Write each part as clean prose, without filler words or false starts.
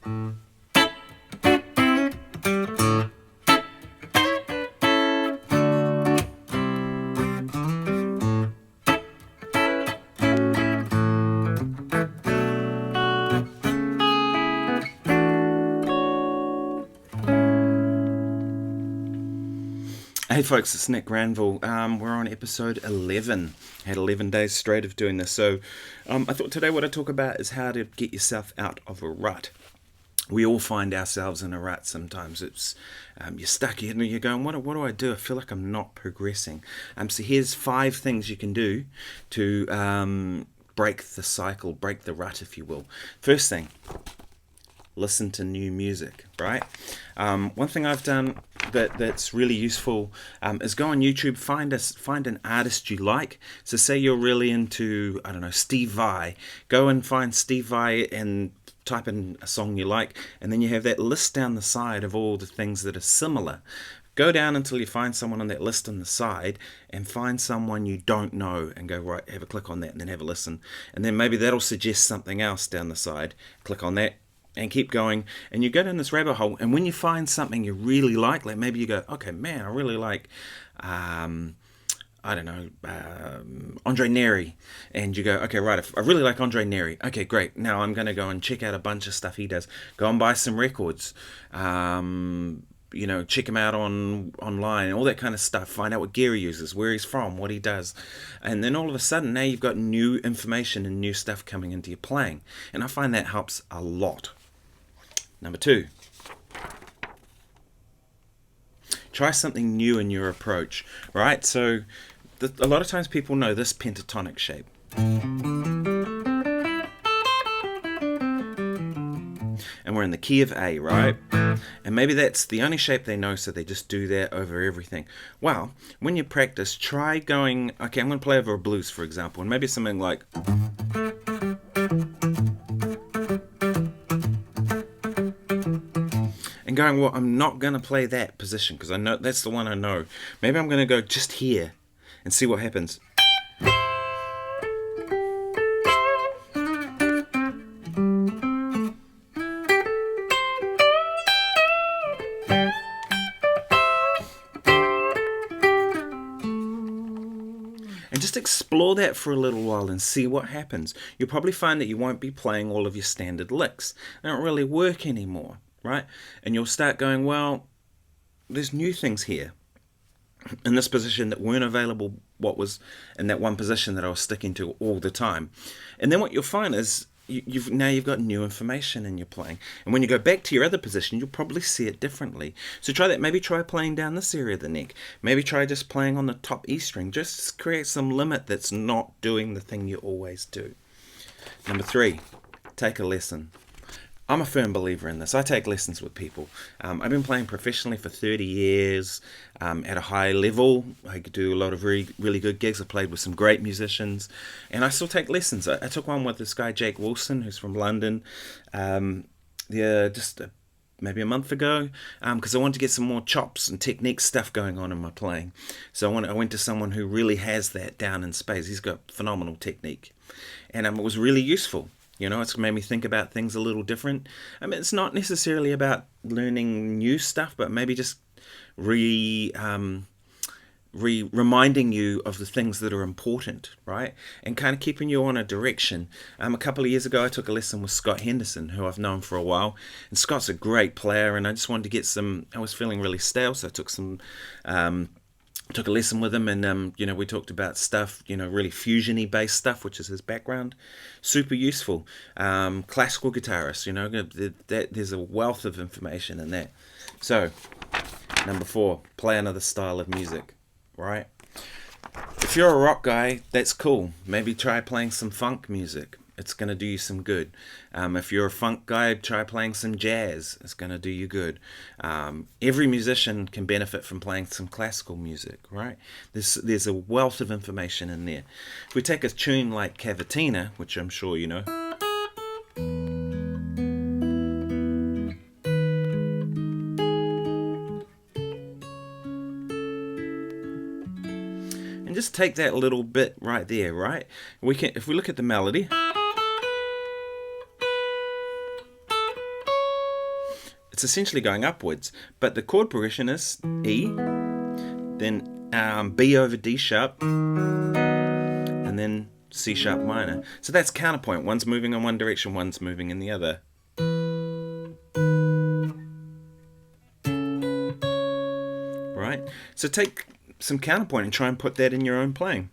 Hey folks, it's Nick Granville. We're on episode 11. I had 11 days straight of doing this. So I thought today what I'd talk about is how to get yourself out of a rut. We all find ourselves in a rut sometimes. It's you're stuck and you're going, what do I do? I feel like I'm not progressing. So here's 5 things you can do to break the cycle, break the rut, if you will. First thing, listen to new music, right? One thing I've done that's really useful is go on YouTube, find an artist you like. So say you're really into, I don't know, Steve Vai. Go and find Steve Vai and type in a song you like, and then you have that list down the side of all the things that are similar. Go down until you find someone on that list on the side, and find someone you don't know and go, right, have a click on that and then have a listen. And then maybe that'll suggest something else down the side. Click on that and keep going, and you go down this rabbit hole, and when you find something you really like maybe you go, okay, man, I really like Andre Neri, and you go, okay, right, I really like Andre Neri. Okay, great. Now I'm going to go and check out a bunch of stuff he does. Go and buy some records. Check him out online, all that kind of stuff. Find out what gear he uses, where he's from, what he does. And then all of a sudden, now you've got new information and new stuff coming into your playing. And I find that helps a lot. Number 2. Try something new in your approach, right? So a lot of times people know this pentatonic shape. And we're in the key of A, right? And maybe that's the only shape they know, so they just do that over everything. Well, when you practice, try going, okay, I'm going to play over a blues, for example, and maybe something like... and going, well, I'm not going to play that position because I know that's the one I know. Maybe I'm going to go just here and see what happens. And just explore that for a little while and see what happens. You'll probably find that you won't be playing all of your standard licks. They don't really work anymore, right? And you'll start going, well, there's new things here in this position that weren't available, what was in that one position that I was sticking to all the time. And then what you'll find is you've got new information in your playing, and when you go back to your other position, you'll probably see it differently. So try that. Maybe try playing down this area of the neck. Maybe try just playing on the top E string. Just create some limit that's not doing the thing you always do. Number 3, take a lesson. I'm a firm believer in this. I take lessons with people. I've been playing professionally for 30 years at a high level. I do a lot of really, really good gigs. I played with some great musicians, and I still take lessons. I took one with this guy, Jake Wilson, who's from London, maybe a month ago, because I wanted to get some more chops and technique stuff going on in my playing. So I went to someone who really has that down in spades. He's got phenomenal technique, and it was really useful. It's made me think about things a little different. I mean, it's not necessarily about learning new stuff, but maybe just reminding you of the things that are important, right? And kind of keeping you on a direction. A couple of years ago, I took a lesson with Scott Henderson, who I've known for a while. And Scott's a great player, and I just wanted to get I was feeling really stale, so I took a lesson with him, and we talked about stuff, really fusiony based stuff, which is his background. Super useful. Classical guitarist, there's a wealth of information in that. So, number 4, play another style of music, right? If you're a rock guy, that's cool. Maybe try playing some funk music. It's going to do you some good. If you're a funk guy, try playing some jazz. It's going to do you good. Every musician can benefit from playing some classical music, right? There's a wealth of information in there. If we take a tune like Cavatina, which I'm sure you know, and just take that little bit right there, right? If we look at the melody, it's essentially going upwards. But the chord progression is E, then B over D sharp, and then C sharp minor. So that's counterpoint. One's moving in one direction, one's moving in the other. Right? So take some counterpoint and try and put that in your own playing.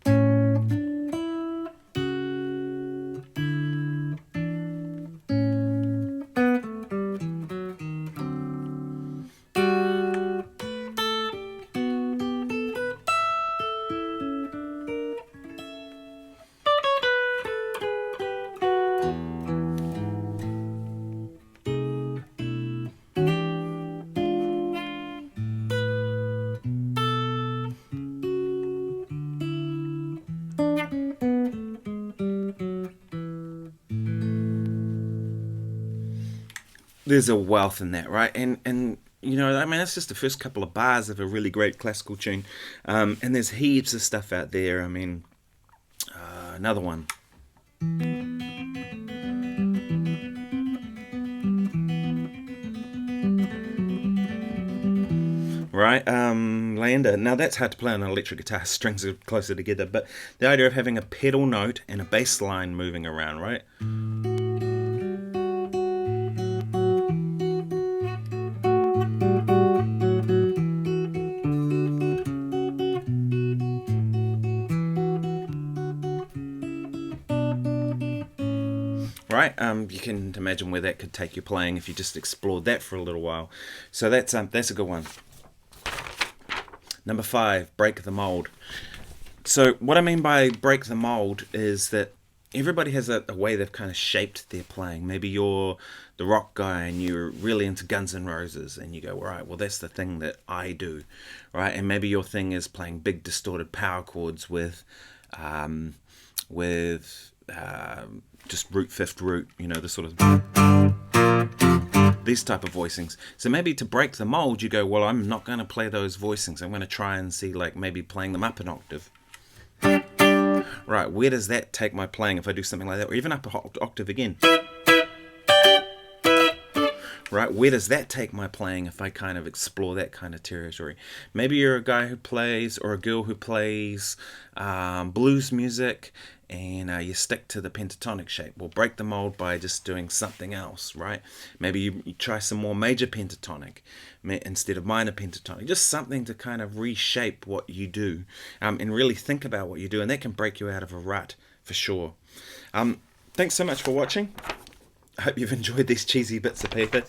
There's a wealth in that, right? And you know, I mean, that's just the first couple of bars of a really great classical tune. And there's heaps of stuff out there. I mean, another one. Right, Lander. Now that's hard to play on an electric guitar. Strings are closer together, but the idea of having a pedal note and a bass line moving around, right? Right, you can imagine where that could take you playing if you just explored that for a little while. So that's a good one. Number 5, break the mold. So what I mean by break the mold is that everybody has a way they've kind of shaped their playing. Maybe you're the rock guy and you're really into Guns N' Roses and you go, all right, well, that's the thing that I do, right? And maybe your thing is playing big distorted power chords with just root, fifth root, you know, the sort of these type of voicings. So maybe to break the mold, you go, well, I'm not going to play those voicings. I'm going to try and see, like, maybe playing them up an octave. Right, where does that take my playing if I do something like that? Or even up an octave again. Right, where does that take my playing if I kind of explore that kind of territory? Maybe you're a guy who plays, or a girl who plays blues music, and you stick to the pentatonic shape. Well, break the mold by just doing something else, right? Maybe you try some more major pentatonic instead of minor pentatonic. Just something to kind of reshape what you do and really think about what you do, and that can break you out of a rut for sure. Thanks so much for watching. I hope you've enjoyed these cheesy bits of paper.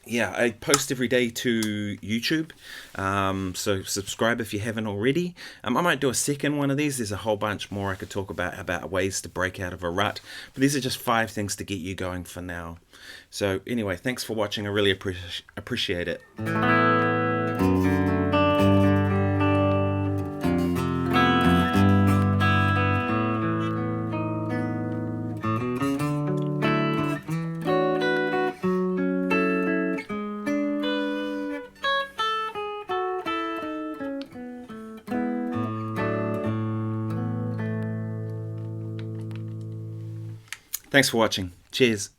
Yeah, I post every day to YouTube, so subscribe if you haven't already. I might do a second one of these. There's a whole bunch more I could talk about ways to break out of a rut, but these are just 5 things to get you going for now. So anyway, thanks for watching. I really appreciate it. Thanks for watching. Cheers.